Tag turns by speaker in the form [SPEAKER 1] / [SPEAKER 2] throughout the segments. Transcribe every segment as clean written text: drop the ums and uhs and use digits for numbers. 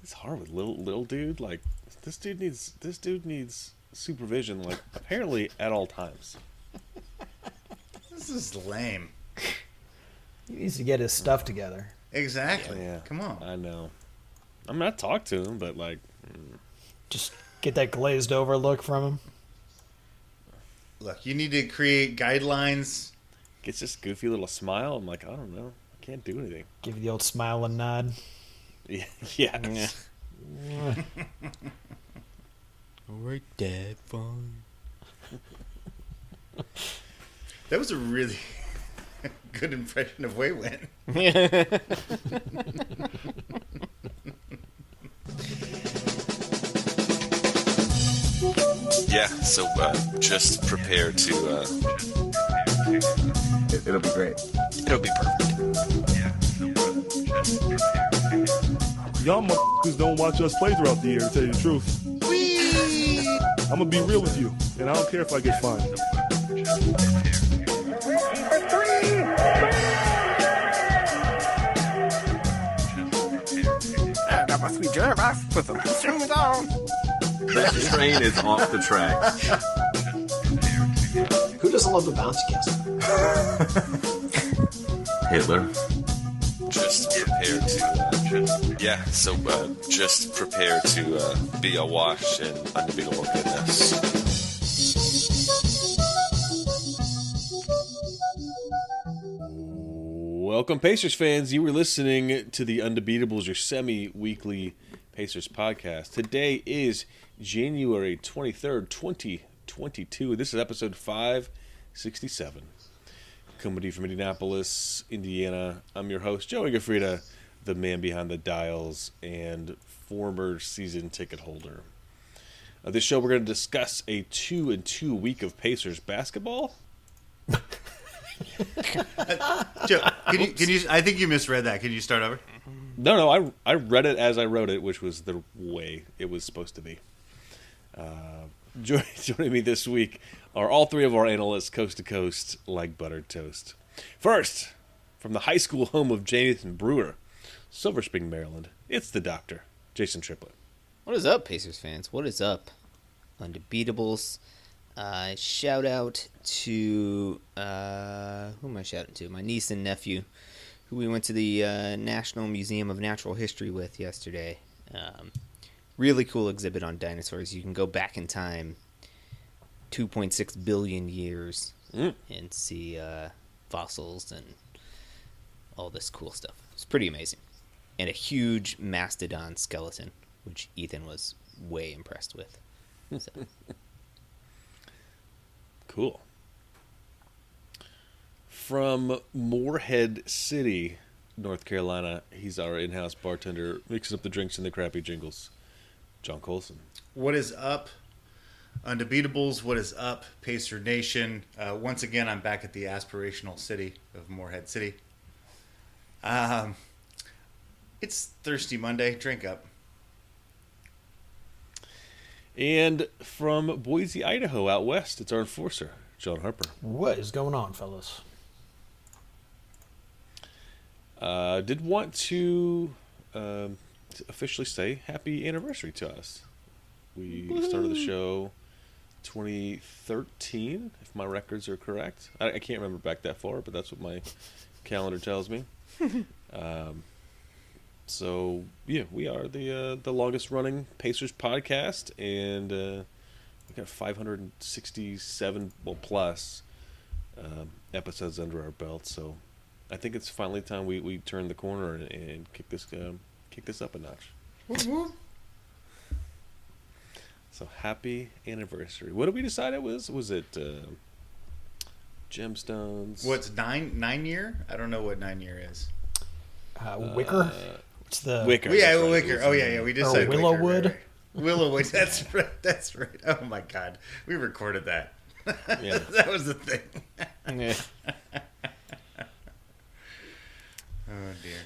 [SPEAKER 1] It's hard with little dude. Like this dude needs supervision. Like apparently at all times.
[SPEAKER 2] This is lame.
[SPEAKER 3] He needs to get his stuff together.
[SPEAKER 2] Exactly.
[SPEAKER 1] Yeah,
[SPEAKER 2] Come on.
[SPEAKER 1] I know. I'm not talk to him, but like,
[SPEAKER 3] Just get that glazed over look from him.
[SPEAKER 2] Look, you need to create guidelines.
[SPEAKER 1] gets this goofy little smile. I'm like, I don't know. I can't do anything.
[SPEAKER 3] Give you the old smile and nod.
[SPEAKER 1] Yeah.
[SPEAKER 4] All right, Dad, fine.
[SPEAKER 2] That was a really good impression of Waywin.
[SPEAKER 5] Yeah, so just prepare to.
[SPEAKER 6] It'll be great.
[SPEAKER 5] It'll be perfect.
[SPEAKER 7] Y'all motherfuckers don't watch us play throughout the year, to tell you the truth. I'm gonna be real with you, and I don't care if I get fined.
[SPEAKER 6] I got my sweet giraffe. Put some strings on.
[SPEAKER 8] That train is off the tracks.
[SPEAKER 9] Who doesn't love the bouncy castle?
[SPEAKER 8] Hitler.
[SPEAKER 5] Just prepare to. Yeah, so just prepare to be awash in unbeatable goodness.
[SPEAKER 1] Welcome, Pacers fans. You were listening to the Undebeatables, your semi-weekly Pacers podcast. Today is January 23rd, 2022. This is episode 567. Coming to you from Indianapolis, Indiana. I'm your host, Joey Gaffrida, the man behind the dials and former season ticket holder. This show, we're going to discuss a 2-2 week of Pacers basketball.
[SPEAKER 2] Joe, can you? I think you misread that. Can you start over?
[SPEAKER 1] No, I read it as I wrote it, which was the way it was supposed to be. Joining me this week are all three of our analysts, coast to coast, like buttered toast. First, from the high school home of Jonathan Brewer, Silver Spring, Maryland, it's the doctor, Jason Triplett.
[SPEAKER 4] What is up, Pacers fans? What is up, Undebeatables? Shout out to who am I shouting to? My niece and nephew, who we went to the National Museum of Natural History with yesterday. Really cool exhibit on dinosaurs. You can go back in time 2.6 billion years and see fossils and all this cool stuff. It's pretty amazing. And a huge mastodon skeleton, which Ethan was way impressed with. So.
[SPEAKER 1] Cool. From Morehead City, North Carolina, he's our in-house bartender, mixes up the drinks and the crappy jingles, John Colson.
[SPEAKER 2] What is up, Undebeatables? What is up, Pacer Nation? Once again, I'm back at the aspirational city of Morehead City. It's Thirsty Monday. Drink up.
[SPEAKER 1] And from Boise, Idaho, out west, it's our enforcer, John Harper.
[SPEAKER 3] What is going on, fellas?
[SPEAKER 1] Did want to officially say happy anniversary to us. We started the show 2013, if my records are correct. I can't remember back that far, but that's what my calendar tells me. So, yeah, we are the longest running Pacers podcast, and we got 567 plus episodes under our belt. So, I think it's finally time we turn the corner and kick this up a notch. So, happy anniversary! What did we decide it was? Was it gemstones?
[SPEAKER 2] What's 9 year? I don't know what 9 year is.
[SPEAKER 3] Wicker? What's the
[SPEAKER 1] Wicker.
[SPEAKER 2] Yeah,
[SPEAKER 1] right.
[SPEAKER 2] Wicker. Oh yeah. We just
[SPEAKER 3] Or
[SPEAKER 2] said
[SPEAKER 3] Willowwood?
[SPEAKER 2] Wicker, right. Willowwood. That's right. That's right. Oh my God, we recorded that.
[SPEAKER 1] Yeah.
[SPEAKER 2] That was the thing.
[SPEAKER 4] Yeah.
[SPEAKER 2] Oh dear.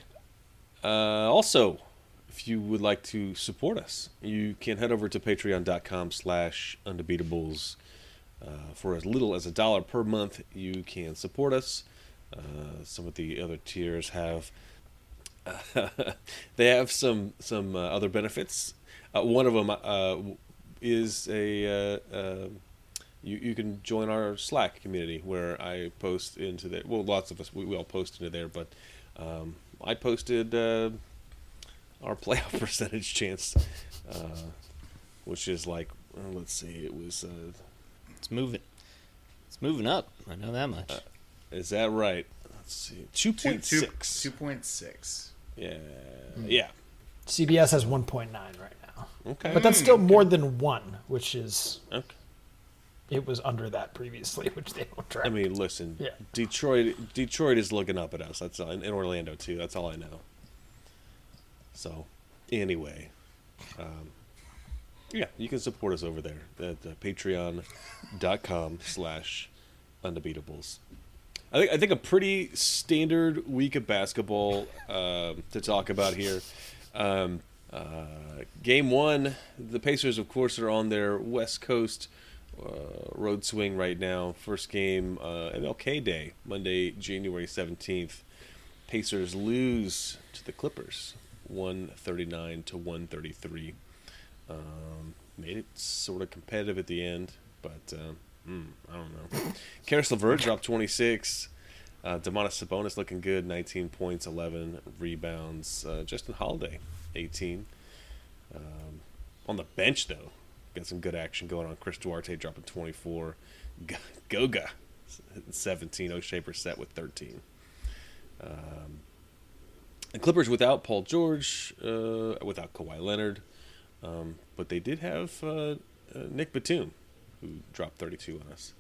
[SPEAKER 1] Also, if you would like to support us, you can head over to patreon.com/undebeatables. For as little as $1 per month, you can support us. Some of the other tiers have They have some other benefits. One of them is you can join our Slack community where I post into there. Well, lots of us we all post into there, but I posted our playoff percentage chance, which is like let's see, it was.
[SPEAKER 4] It's moving. It's moving up. I know that much.
[SPEAKER 1] Is that right? Let's see, 2.6.
[SPEAKER 2] 2.6.
[SPEAKER 1] Yeah, yeah.
[SPEAKER 3] CBS has 1.9 right now.
[SPEAKER 1] Okay,
[SPEAKER 3] But that's still more than 1, which is...
[SPEAKER 1] okay.
[SPEAKER 3] It was under that previously, which they don't track.
[SPEAKER 1] I mean, listen,
[SPEAKER 3] Yeah.
[SPEAKER 1] Detroit is looking up at us. That's all, in Orlando too. That's all I know. So, anyway, yeah, you can support us over there at patreon.com/undebeatables. I think a pretty standard week of basketball to talk about here. Game 1, the Pacers, of course, are on their West Coast road swing right now. First game, MLK Day, Monday, January 17th. Pacers lose to the Clippers, 139-133. Made it sort of competitive at the end, but I don't know. Karis LeVert dropped 26. Domantas Sabonis looking good, 19 points, 11 rebounds. Justin Holiday, 18. On the bench, though, got some good action going on. Chris Duarte dropping 24. Goga, 17. O'Shea Brissett with 13. The Clippers without Paul George, without Kawhi Leonard. But they did have Nick Batum, who dropped 32 on us.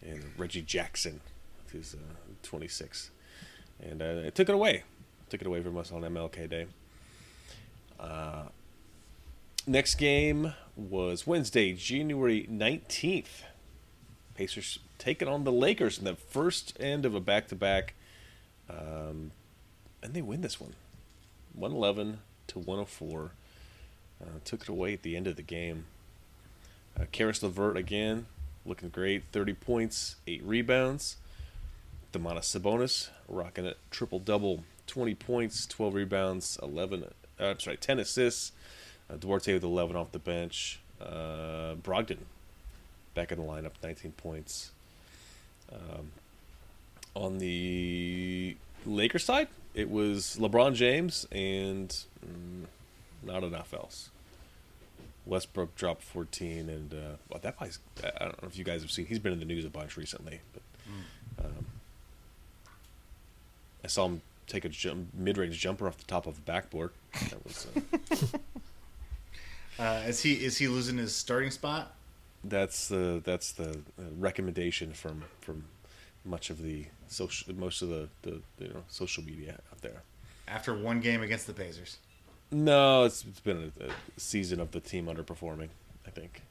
[SPEAKER 1] And Reggie Jackson, who's 26. And it took it away. Took it away from us on MLK Day. Next game was Wednesday, January 19th. Pacers taking on the Lakers in the first end of a back-to-back. And they win this one. 111-104. Took it away at the end of the game. Karis LeVert again, looking great. 30 points, 8 rebounds. Domantas Sabonis rocking a triple-double. 20 points, 12 rebounds, 10 assists. Duarte with 11 off the bench. Brogdon back in the lineup, 19 points. On the Lakers side, it was LeBron James and not enough else. Westbrook dropped 14, and that guy's, I don't know if you guys have seen, he's been in the news a bunch recently. But I saw him take a mid-range jumper off the top of a backboard. That was.
[SPEAKER 2] Is he losing his starting spot?
[SPEAKER 1] That's the recommendation from most of the social media out there.
[SPEAKER 2] After one game against the Pacers.
[SPEAKER 1] No, it's been a season of the team underperforming, I think.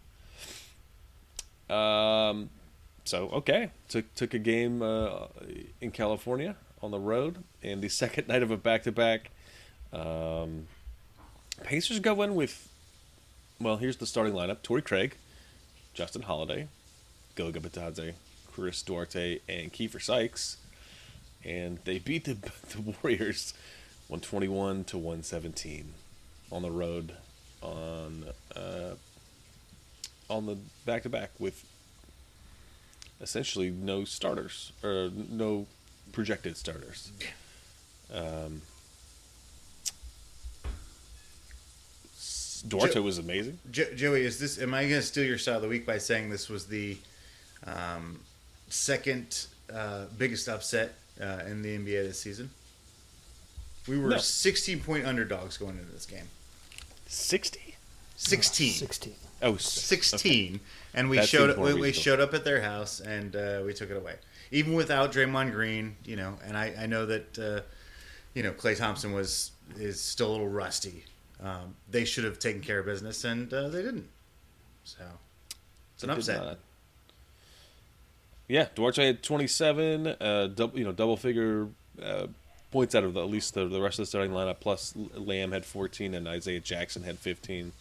[SPEAKER 1] So okay, took a game in California on the road, and the second night of a back-to-back. Pacers go in with, well, here's the starting lineup: Torrey Craig, Justin Holiday, Goga Bitadze, Chris Duarte, and Kiefer Sykes, and they beat the Warriors 121-117 on the road on the back-to-back with essentially no starters or no projected starters. Duarte was amazing.
[SPEAKER 2] Joey, am I going to steal your style of the week by saying this was the second biggest upset in the NBA this season? We were 16-point underdogs going into this game.
[SPEAKER 1] 60?
[SPEAKER 2] 16.
[SPEAKER 3] 16.
[SPEAKER 1] Oh,
[SPEAKER 2] 16.
[SPEAKER 1] Okay.
[SPEAKER 2] And we showed up at their house, and we took it away. Even without Draymond Green, and I know that Klay Thompson is still a little rusty. They should have taken care of business, and they didn't. So it's an upset.
[SPEAKER 1] Yeah, Duarte had 27, double figure points out of at least the rest of the starting lineup. Plus, Lamb had 14, and Isaiah Jackson had 15.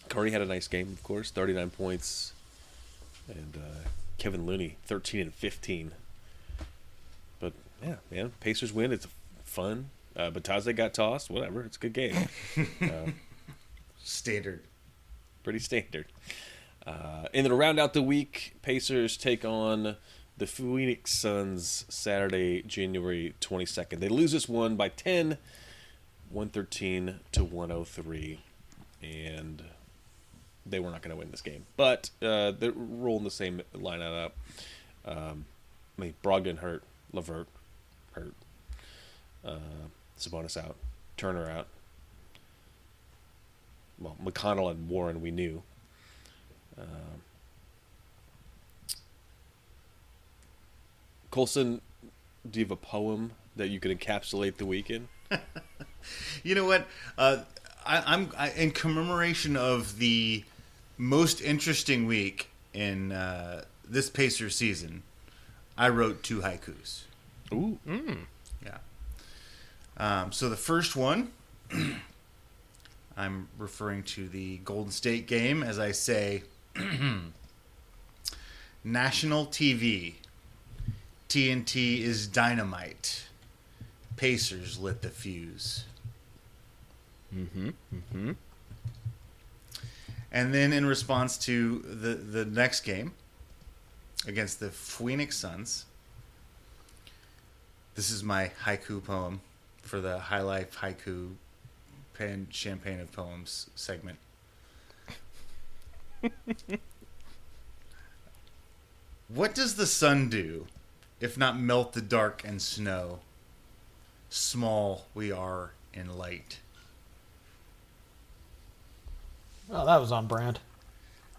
[SPEAKER 1] Curry had a nice game, of course, 39 points, and Kevin Looney 13 and 15. But yeah, man, Pacers win. It's the fun. Bataze got tossed. Whatever. It's a good game.
[SPEAKER 2] Standard.
[SPEAKER 1] Pretty standard. And then to round out the week, Pacers take on the Phoenix Suns Saturday, January 22nd. They lose this one by 10, 113 to 103. And they were not going to win this game. But they're rolling the same lineup up. Brogdon hurt. LeVert hurt. Sabonis out. Turner out. Well, McConnell and Warren we knew. Colson, do you have a poem that you could encapsulate the week in?
[SPEAKER 2] You know what? I'm in commemoration of the most interesting week in this Pacers season. I wrote 2 haikus.
[SPEAKER 1] Ooh.
[SPEAKER 2] Yeah. So the first one, I'm referring to the Golden State game as I say, national TV. TNT is dynamite. Pacers lit the fuse. And then in response to the next game against the Phoenix Suns, this is my haiku poem for the High Life Haiku Pan Champagne of Poems segment. What does the sun do if not melt the dark and snow? Small we are in light.
[SPEAKER 3] Oh, that was on brand.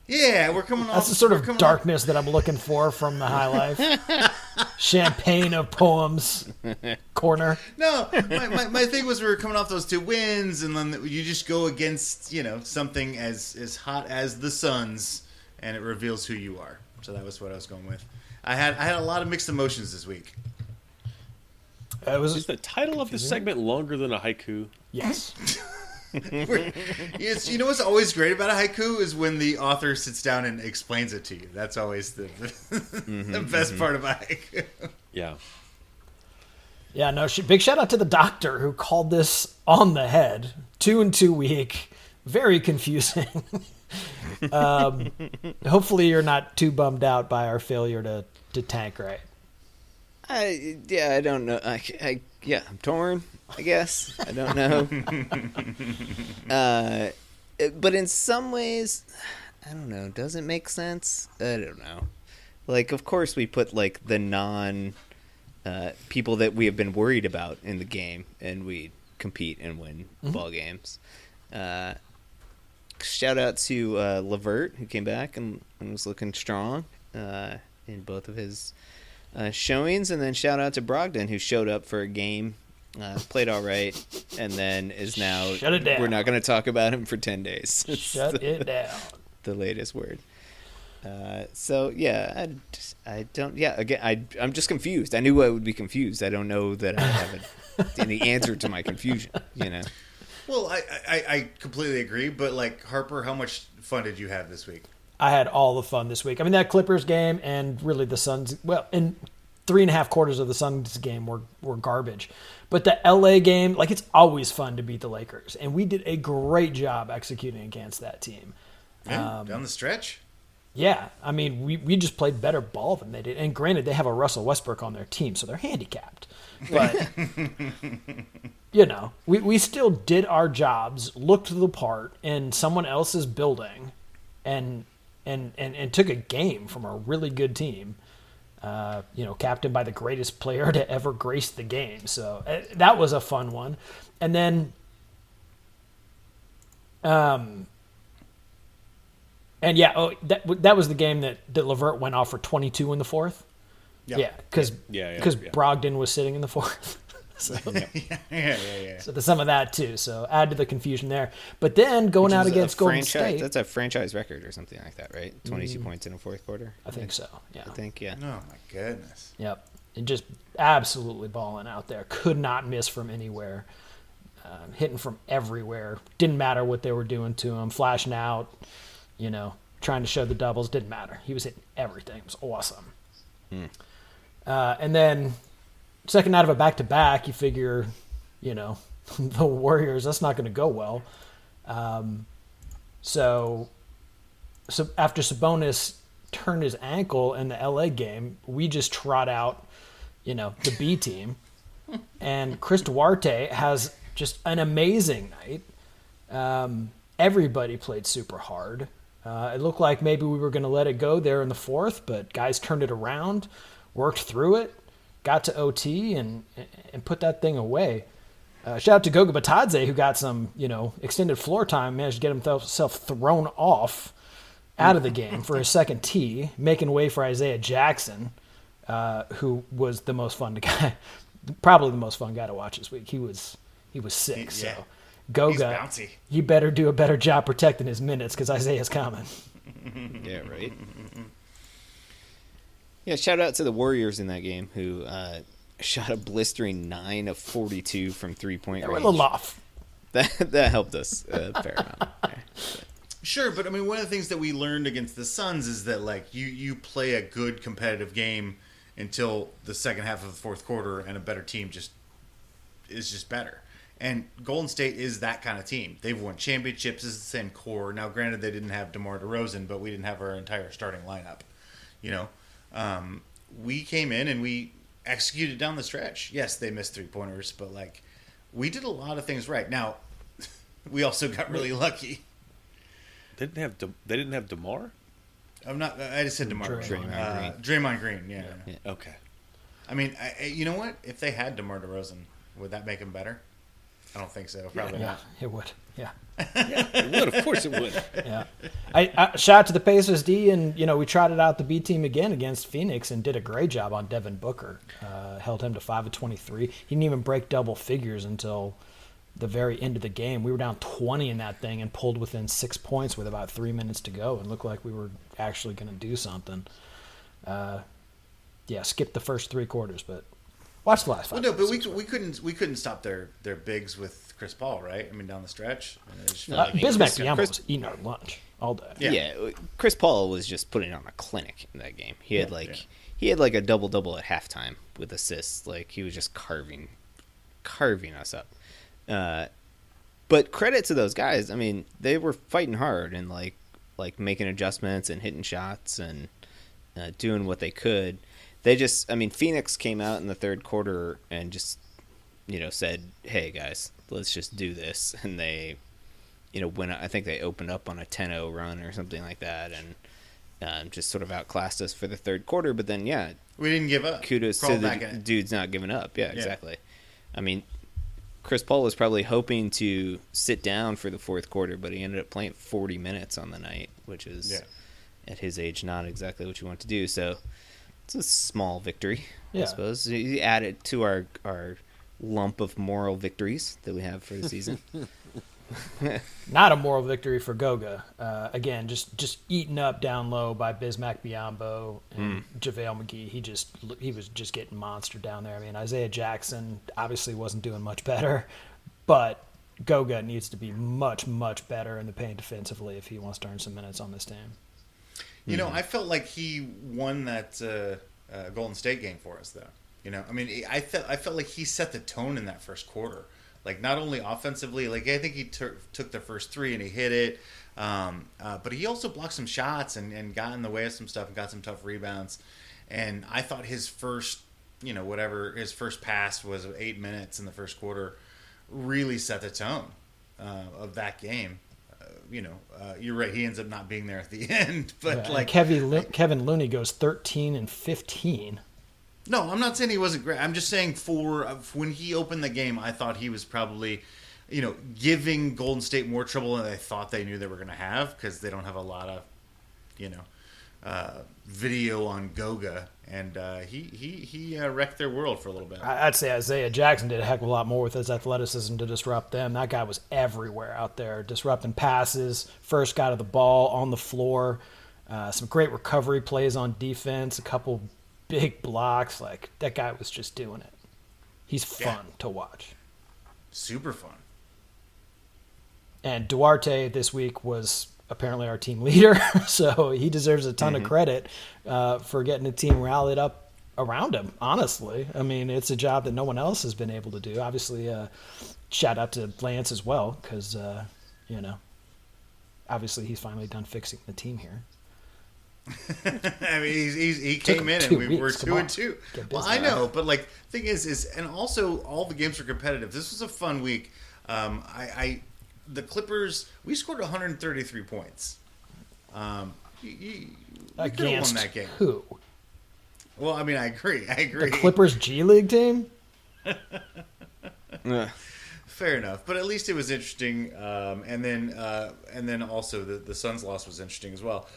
[SPEAKER 2] Yeah, we're coming off.
[SPEAKER 3] That's the sort of darkness that I'm looking for from the High Life. Champagne of Poems corner.
[SPEAKER 2] No, my thing was we were coming off those 2 wins, and then you just go against, something as hot as the Suns, and it reveals who you are. So that was what I was going with. I had a lot of mixed emotions this week.
[SPEAKER 1] Is the title of the segment longer than a haiku?
[SPEAKER 3] Yes.
[SPEAKER 2] Yes, you know what's always great about a haiku is when the author sits down and explains it to you. That's always the best part of a haiku.
[SPEAKER 1] Yeah.
[SPEAKER 3] Yeah, no, big shout out to the doctor who called this on the head. 2 and 2 week. Very confusing. Hopefully you're not too bummed out by our failure to tank right.
[SPEAKER 4] I don't know. I'm torn, I guess. I don't know. But in some ways, I don't know. Does it make sense? I don't know. Like, of course we put, like, the non people that we have been worried about in the game, and we compete and win ball games. Shout out to LeVert, who came back and was looking strong in both of his showings, and then shout out to Brogdon, who showed up for a game, played all right, and then is now.
[SPEAKER 3] Shut it down.
[SPEAKER 4] We're not going to talk about him for 10 days.
[SPEAKER 3] Shut it down.
[SPEAKER 4] The latest word. So yeah, I don't. Yeah, again, I'm just confused. I knew I would be confused. I don't know that I have any answer to my confusion.
[SPEAKER 2] Well, I completely agree, but like Harper, how much fun did you have this week?
[SPEAKER 3] I had all the fun this week. I mean, that Clippers game and really the Suns, well, in 3.5 quarters of the Suns game were garbage. But the LA game, like, it's always fun to beat the Lakers. And we did a great job executing against that team.
[SPEAKER 2] Yeah, down the stretch?
[SPEAKER 3] Yeah. I mean, we just played better ball than they did. And granted, they have a Russell Westbrook on their team, so they're handicapped. But, we still did our jobs, looked the part in someone else's building, and took a game from a really good team, captained by the greatest player to ever grace the game. So that was a fun one. And then, that was the game that LeVert went off for 22 in the fourth. Yep. Yeah, because Brogdon was sitting in the fourth. So,
[SPEAKER 2] yeah.
[SPEAKER 3] So there's some of that too. So add to the confusion there. But then going out against Golden State,
[SPEAKER 4] that's a franchise record or something like that, right? 22 points in a fourth quarter.
[SPEAKER 3] I think so. Yeah.
[SPEAKER 4] I think yeah.
[SPEAKER 2] Oh my goodness.
[SPEAKER 3] Yep. And just absolutely balling out there. Could not miss from anywhere. Hitting from everywhere. Didn't matter what they were doing to him. Flashing out. Trying to show the doubles. Didn't matter. He was hitting everything. It was awesome. And then second night of a back-to-back, you figure, the Warriors, that's not going to go well. So after Sabonis turned his ankle in the LA game, we just trot out, the B team. And Chris Duarte has just an amazing night. Everybody played super hard. It looked like maybe we were going to let it go there in the fourth, but guys turned it around, worked through it, got to OT, and put that thing away. Shout out to Goga Batadze, who got some, extended floor time, managed to get himself thrown off out of the game for his second tee, making way for Isaiah Jackson, who was the most fun guy, probably the most fun guy to watch this week. He was sick. So Goga, he better do a better job protecting his minutes because Isaiah's coming.
[SPEAKER 4] Yeah, right. Yeah, shout out to the Warriors in that game who shot a blistering 9 of 42 from 3-point range.
[SPEAKER 3] They were a little off.
[SPEAKER 4] That helped us a fair amount.
[SPEAKER 2] Sure, but I mean, one of the things that we learned against the Suns is that like you play a good competitive game until the second half of the fourth quarter, and a better team is just better. And Golden State is that kind of team. They've won championships. It's the same core. Now, granted, they didn't have DeMar DeRozan, but we didn't have our entire starting lineup. We came in and we executed down the stretch. Yes, they missed 3-pointers, but like we did a lot of things right. Now, we also got really lucky.
[SPEAKER 1] They didn't have DeMar?
[SPEAKER 2] I just said DeMar. Draymond Green. Yeah.
[SPEAKER 1] Okay.
[SPEAKER 2] I mean, you know what? If they had DeMar DeRozan, would that make him better? I don't think so. Probably not.
[SPEAKER 3] It would. Yeah.
[SPEAKER 1] It would. Of course it would.
[SPEAKER 3] Yeah. I shout out to the Pacers D, and we trotted out the B team again against Phoenix and did a great job on Devin Booker. Held him to 5 of 23. He didn't even break double figures until the very end of the game. We were down 20 in that thing and pulled within 6 points with about 3 minutes to go and looked like we were actually going to do something. Skipped the first 3 quarters, but watch the last 5.
[SPEAKER 2] Well, no, but we couldn't stop their bigs with Chris Paul, right? I mean, down the stretch.
[SPEAKER 3] Bismack Biyombo was eating our lunch all day.
[SPEAKER 4] Yeah, Chris Paul was just putting on a clinic in that game. He had like a double-double at halftime with assists. Like he was just carving us up. But credit to those guys. I mean, they were fighting hard and like making adjustments and hitting shots and doing what they could. Phoenix came out in the third quarter and just, said, "Hey guys, let's just do this." And they, I think they opened up on a 10-0 run or something like that, and just sort of outclassed us for the third quarter. But then,
[SPEAKER 2] we didn't give up.
[SPEAKER 4] Kudos to the dudes not giving up. Yeah, exactly. I mean, Chris Paul was probably hoping to sit down for the fourth quarter, but he ended up playing 40 minutes on the night, which is, at his age, not exactly what you want to do. So it's a small victory, I suppose. You add it to our lump of moral victories that we have for the season.
[SPEAKER 3] Not a moral victory for Goga. Again, just eaten up down low by Bismack Biyombo and JaVale McGee. He was just getting monster down there. I mean, Isaiah Jackson obviously wasn't doing much better, but Goga needs to be much, much better in the paint defensively if he wants to earn some minutes on this team.
[SPEAKER 2] I felt like he won that Golden State game for us, though. I felt like he set the tone in that first quarter. Like, not only offensively, like, I think he took the first 3 and he hit it, but he also blocked some shots and got in the way of some stuff and got some tough rebounds. And I thought his first, his first pass was 8 minutes in the first quarter, really set the tone of that game. You're right, he ends up not being there at the end. But
[SPEAKER 3] Kevin Looney goes 13 and 15.
[SPEAKER 2] No, I'm not saying he wasn't great. I'm just saying for when he opened the game, I thought he was probably, giving Golden State more trouble than they thought they knew they were going to have because they don't have a lot of, video on Goga, and he wrecked their world for a little bit.
[SPEAKER 3] I'd say Isaiah Jackson did a heck of a lot more with his athleticism to disrupt them. That guy was everywhere out there, disrupting passes, first got to the ball on the floor, some great recovery plays on defense, a couple big blocks. Like, that guy was just doing it. He's fun to watch.
[SPEAKER 2] Super fun.
[SPEAKER 3] And Duarte this week was apparently our team leader, so he deserves a ton of credit for getting the team rallied up around him, honestly. I mean, it's a job that no one else has been able to do. Obviously, shout out to Lance as well, because, obviously he's finally done fixing the team here.
[SPEAKER 2] I mean, he came in and we're 2-2. Well, I know, but like, thing is, and also all the games were competitive. This was a fun week. The Clippers, we scored 133 points. We could have won that game.
[SPEAKER 3] Who?
[SPEAKER 2] Well, I mean, I agree.
[SPEAKER 3] The Clippers G League team?
[SPEAKER 2] Fair enough, but at least it was interesting. And then also the Suns loss was interesting as well.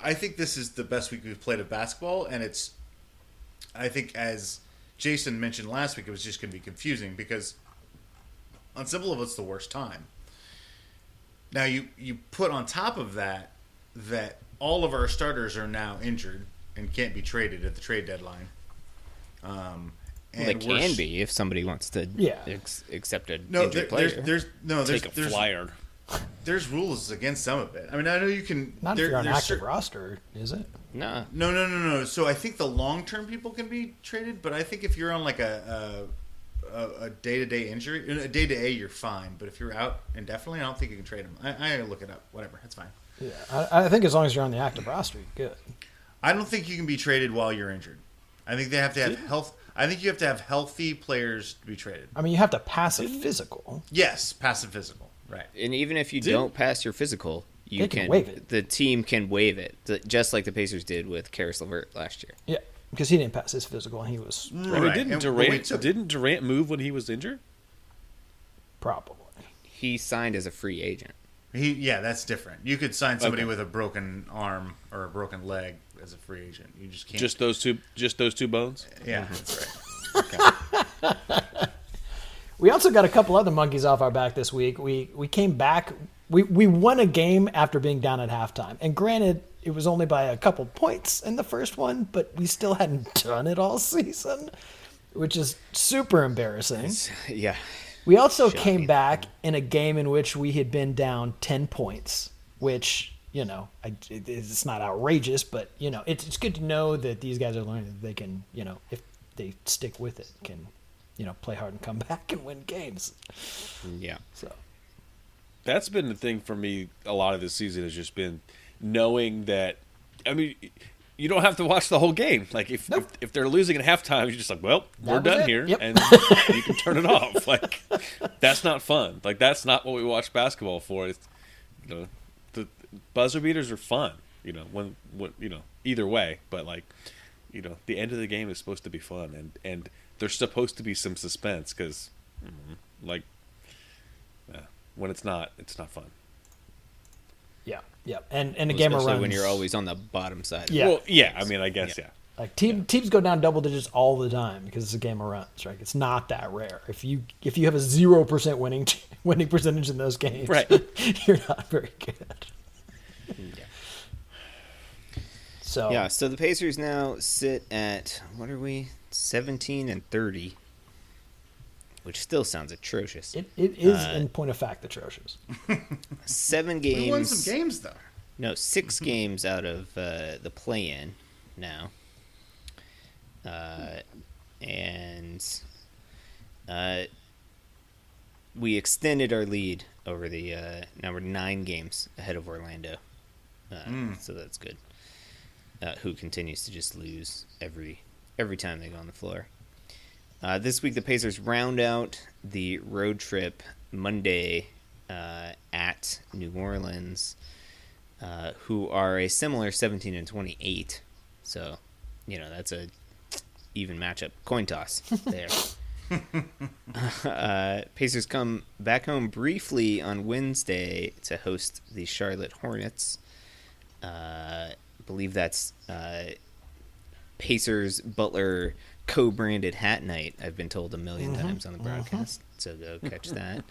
[SPEAKER 2] I think this is the best week we've played of basketball, and I think as Jason mentioned last week, it was just going to be confusing because on some level it's the worst time. Now you put on top of that all of our starters are now injured and can't be traded at the trade deadline.
[SPEAKER 4] And they can be if somebody wants to accept a injured player.
[SPEAKER 1] There's a flyer.
[SPEAKER 2] There's rules against some of it. I mean, I know you can.
[SPEAKER 3] Not if you're on active roster, is it?
[SPEAKER 4] No.
[SPEAKER 2] No. So I think the long-term people can be traded, but I think if you're on like a day-to-day injury, a day-to-day, you're fine. But if you're out indefinitely, I don't think you can trade them. I look it up. Whatever, that's fine.
[SPEAKER 3] Yeah, I think as long as you're on the active roster, you're good.
[SPEAKER 2] I don't think you can be traded while you're injured. I think they have to have health. I think you have to have healthy players to be traded.
[SPEAKER 3] I mean, you have to pass a physical.
[SPEAKER 2] Yes, pass a physical. Right.
[SPEAKER 4] And even if you don't pass your physical, you can
[SPEAKER 3] waive it.
[SPEAKER 4] The team can waive it, just like the Pacers did with Karis LeVert last year.
[SPEAKER 3] Yeah, because he didn't pass his physical, and he was
[SPEAKER 2] right.
[SPEAKER 1] Didn't Durant move when he was injured?
[SPEAKER 3] Probably.
[SPEAKER 4] He signed as a free agent.
[SPEAKER 2] That's different. You could sign somebody with a broken arm or a broken leg as a free agent. You just can't.
[SPEAKER 1] Just those two bones?
[SPEAKER 2] Yeah, that's right.
[SPEAKER 3] Okay. We also got a couple other monkeys off our back this week. We came back. We won a game after being down at halftime. And granted, it was only by a couple points in the first one, but we still hadn't done it all season, which is super embarrassing.
[SPEAKER 4] Yeah.
[SPEAKER 3] We also came back in a game in which we had been down 10 points, which, it's not outrageous, but, it's good to know that these guys are learning that they can, if they stick with it, can, play hard and come back and win games.
[SPEAKER 4] Yeah.
[SPEAKER 3] So
[SPEAKER 1] that's been the thing for me a lot of this season has just been knowing that, I mean, you don't have to watch the whole game. Like if they're losing at halftime, you're just like, well, we're done here, and you can turn it off. Like that's not fun. Like that's not what we watch basketball for. It's, the buzzer beaters are fun. When either way, but like, the end of the game is supposed to be fun, and there's supposed to be some suspense because, when it's not fun.
[SPEAKER 3] Yeah, and a game of runs
[SPEAKER 4] when you're always on the bottom side.
[SPEAKER 3] Yeah,
[SPEAKER 1] well, yeah. I mean, I guess yeah.
[SPEAKER 3] Like teams go down double digits all the time because it's a game of runs, right? It's not that rare. If you have a 0% winning percentage in those games,
[SPEAKER 1] right,
[SPEAKER 3] you're not very good.
[SPEAKER 4] Yeah. So the Pacers now sit at what are we? 17-30, which still sounds atrocious.
[SPEAKER 3] It is, in point of fact, atrocious.
[SPEAKER 4] 7 games.
[SPEAKER 2] We won some games though.
[SPEAKER 4] No, 6 games out of the play-in now, and we extended our lead over the. Now we're 9 games ahead of Orlando, so that's good. Who continues to just lose every time they go on the floor. This week the Pacers round out the road trip Monday at New Orleans, who are a similar 17-28. So, that's a even matchup. Coin toss there. Pacers come back home briefly on Wednesday to host the Charlotte Hornets. I believe that's Pacers Butler co-branded hat night. I've been told a million times on the broadcast, so go catch that.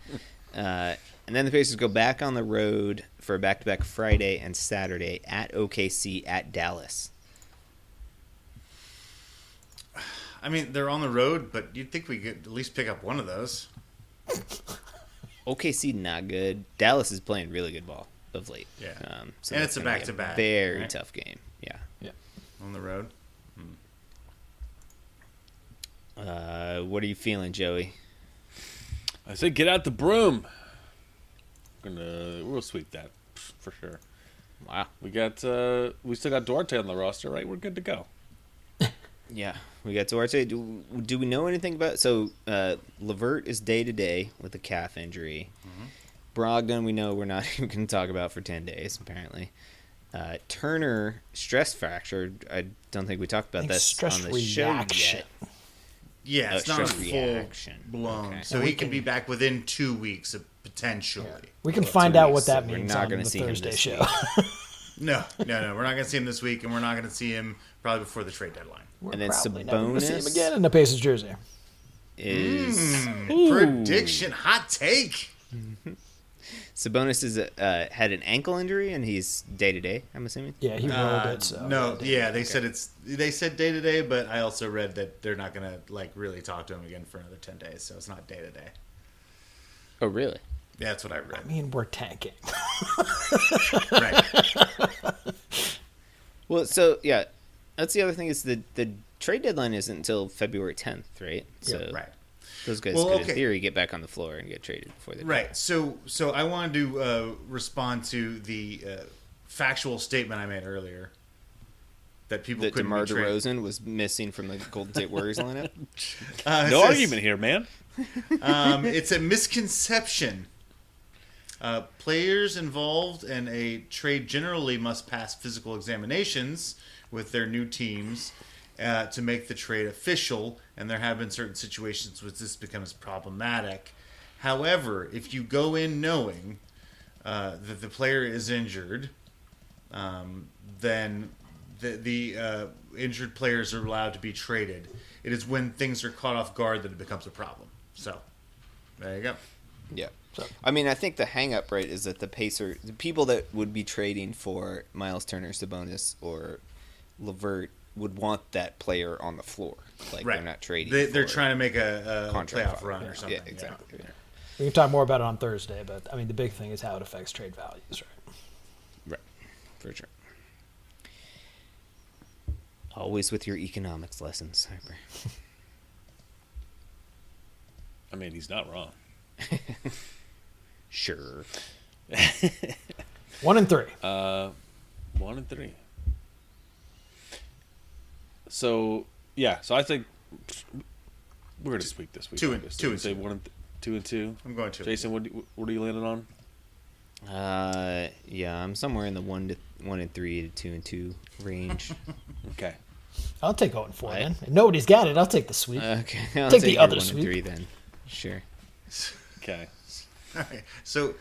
[SPEAKER 4] And then the Pacers go back on the road for a back-to-back Friday and Saturday at OKC at Dallas.
[SPEAKER 2] I mean, they're on the road, but you'd think we could at least pick up one of those.
[SPEAKER 4] OKC not good. Dallas is playing really good ball of late.
[SPEAKER 2] Yeah,
[SPEAKER 4] so
[SPEAKER 2] and it's a back-to-back.
[SPEAKER 4] Very tough game. Yeah.
[SPEAKER 2] On the road.
[SPEAKER 4] What are you feeling, Joey?
[SPEAKER 1] I say get out the broom. We'll sweep that for sure.
[SPEAKER 4] Wow.
[SPEAKER 1] We still got Duarte on the roster, right? We're good to go.
[SPEAKER 4] Yeah, we got Duarte. Do we know anything about? So Levert is day to day with a calf injury. Mm-hmm. Brogdon, we know we're not even going to talk about for 10 days apparently. Turner stress fracture. I don't think we talked about this on the show yet.
[SPEAKER 2] Yeah, it's not full blown,
[SPEAKER 4] okay.
[SPEAKER 2] so he can be back within 2 weeks potentially.
[SPEAKER 3] Yeah. We can find out what that
[SPEAKER 4] so
[SPEAKER 3] means
[SPEAKER 4] on
[SPEAKER 3] the Thursday show.
[SPEAKER 2] No, we're not going to see him this week, and we're not going to see him probably before the trade deadline.
[SPEAKER 3] We're
[SPEAKER 4] and then
[SPEAKER 3] probably never going to see him
[SPEAKER 4] Sabonis
[SPEAKER 3] again in the Pacers jersey.
[SPEAKER 4] Is
[SPEAKER 2] prediction, hot take.
[SPEAKER 4] Sabonis had an ankle injury and he's day to day. I'm assuming.
[SPEAKER 3] Yeah, he rolled it. So
[SPEAKER 2] no, they said day to day, but I also read that they're not gonna really talk to him again for another 10 days, so it's not day to day.
[SPEAKER 4] Oh, really?
[SPEAKER 2] Yeah, that's what I read.
[SPEAKER 3] I mean, we're tanking.
[SPEAKER 2] Right.
[SPEAKER 4] Well, so yeah, that's the other thing is the trade deadline isn't until February 10th, right? So
[SPEAKER 2] right.
[SPEAKER 4] Those guys could, in theory, get back on the floor and get traded before they.
[SPEAKER 2] Right. So I wanted to respond to the factual statement I made earlier that people couldn't
[SPEAKER 4] DeMar
[SPEAKER 2] be traded.
[SPEAKER 4] DeRozan was missing from the Golden State Warriors lineup.
[SPEAKER 1] No argument here, man.
[SPEAKER 2] It's a misconception. Players involved in a trade generally must pass physical examinations with their new teams to make the trade official, and there have been certain situations where this becomes problematic. However, if you go in knowing that the player is injured, then the injured players are allowed to be traded. It is when things are caught off guard that it becomes a problem. So, there you go.
[SPEAKER 4] Yeah. I mean, I think the hang-up, right, is that the people that would be trading for Miles Turner, Sabonis, or LeVert would want that player on the floor. They're not trading.
[SPEAKER 2] They're trying to make a playoff run or something.
[SPEAKER 4] Yeah, exactly. Yeah.
[SPEAKER 3] We can talk more about it on Thursday, but I mean, the big thing is how it affects trade values, right?
[SPEAKER 4] Right. For sure. Always with your economics lessons, Hyper.
[SPEAKER 1] I mean, he's not wrong.
[SPEAKER 4] Sure.
[SPEAKER 3] 1 and 3.
[SPEAKER 1] 1 and 3. So I think we're gonna sweep this week.
[SPEAKER 2] Two and two.
[SPEAKER 1] Say 1 and 2 and 2.
[SPEAKER 2] I'm going to.
[SPEAKER 1] Jason, what are you landing on?
[SPEAKER 4] Yeah, I'm somewhere in the 1 and 3 to 2 and 2 range.
[SPEAKER 1] Okay.
[SPEAKER 3] I'll take 0 and 4 then. If nobody's got it, I'll take the sweep.
[SPEAKER 4] Okay, I'll
[SPEAKER 3] take the other
[SPEAKER 4] 1
[SPEAKER 3] sweep.
[SPEAKER 4] and 3 then. Sure.
[SPEAKER 1] Okay.
[SPEAKER 2] All right. So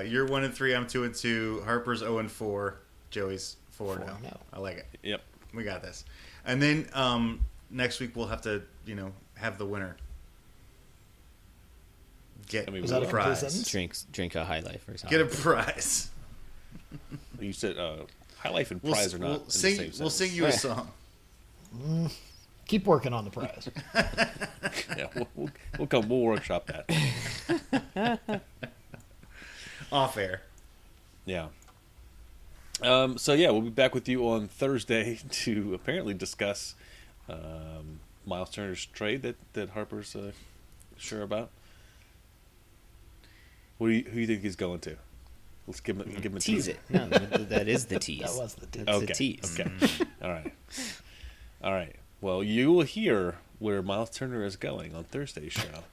[SPEAKER 2] you're 1 and 3. I'm 2 and 2. Harper's 0 and 4. Joey's 4 now. I like it.
[SPEAKER 1] Yep.
[SPEAKER 2] We got this. And then next week we'll have to have the winner get a prize.
[SPEAKER 4] Drink a High Life or something.
[SPEAKER 2] Get a prize.
[SPEAKER 1] You said High Life and prize are not in the same sentence.
[SPEAKER 2] We'll sing you a song.
[SPEAKER 3] Keep working on the prize.
[SPEAKER 1] Yeah, we'll workshop that.
[SPEAKER 2] Off air.
[SPEAKER 1] Yeah. We'll be back with you on Thursday to apparently discuss Miles Turner's trade that Harper's sure about. Who do you think he's going to? Let's give him a
[SPEAKER 4] tease
[SPEAKER 1] tease.
[SPEAKER 4] It. No, that is the tease.
[SPEAKER 3] That was the tease.
[SPEAKER 4] That's the tease.
[SPEAKER 1] Okay. All right. Well, you will hear where Miles Turner is going on Thursday's show.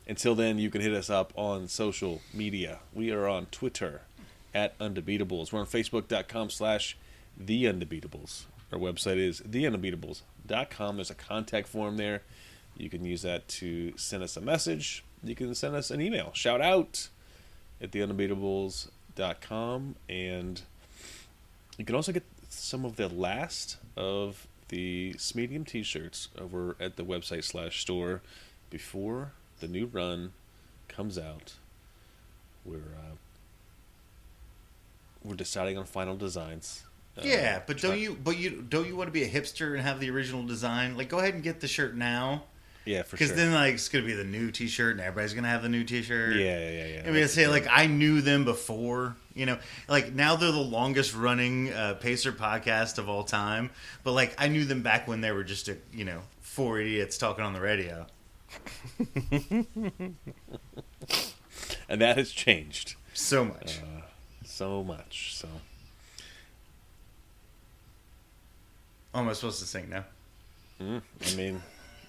[SPEAKER 1] Until then, you can hit us up on social media. We are on Twitter at Undebeatables. We're on Facebook.com/TheUndebeatables. Our website is TheUndebeatables.com. There's a contact form there. You can use that to send us a message. You can send us an email. Shout out at TheUndebeatables.com. And you can also get some of the last of the Smedium t-shirts over at the website /store before the new run comes out. We're deciding on final designs.
[SPEAKER 2] Yeah, but don't you want to be a hipster and have the original design? Like, go ahead and get the shirt now,
[SPEAKER 1] Yeah, for
[SPEAKER 2] Because
[SPEAKER 1] sure.
[SPEAKER 2] then, like, it's going to be the new T-shirt, and everybody's going to have the new T-shirt.
[SPEAKER 1] Yeah.
[SPEAKER 2] I'm going to say, like, I knew them before, you know. Like, now they're the longest-running Pacer podcast of all time. But, like, I knew them back when they were just, four idiots talking on the radio.
[SPEAKER 1] And that has changed.
[SPEAKER 2] So much.
[SPEAKER 1] So much. So.
[SPEAKER 2] Oh, am I supposed to sing now?
[SPEAKER 1] I mean,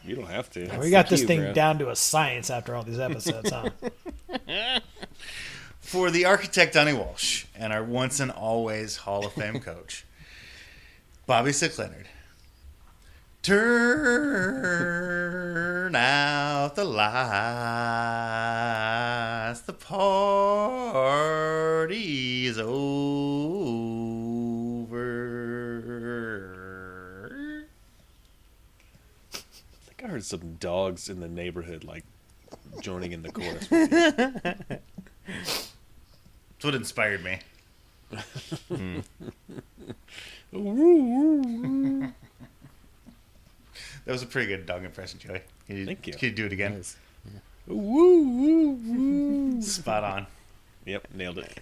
[SPEAKER 1] you don't have to.
[SPEAKER 3] We got this
[SPEAKER 4] cue,
[SPEAKER 3] thing
[SPEAKER 4] bro.
[SPEAKER 3] down to a science after all these episodes, huh?
[SPEAKER 2] For the architect, Donnie Walsh, and our once and always Hall of Fame coach, Bobby Sick Leonard. Turn out the lights. The party's over.
[SPEAKER 1] I think I heard some dogs in the neighborhood, like, joining in the chorus. With you.
[SPEAKER 2] That's what inspired me. That was a pretty good dog impression, Joey.
[SPEAKER 1] Thank you.
[SPEAKER 2] Can you do it again?
[SPEAKER 1] Woo, woo, woo.
[SPEAKER 2] Spot on.
[SPEAKER 1] Yep, nailed it.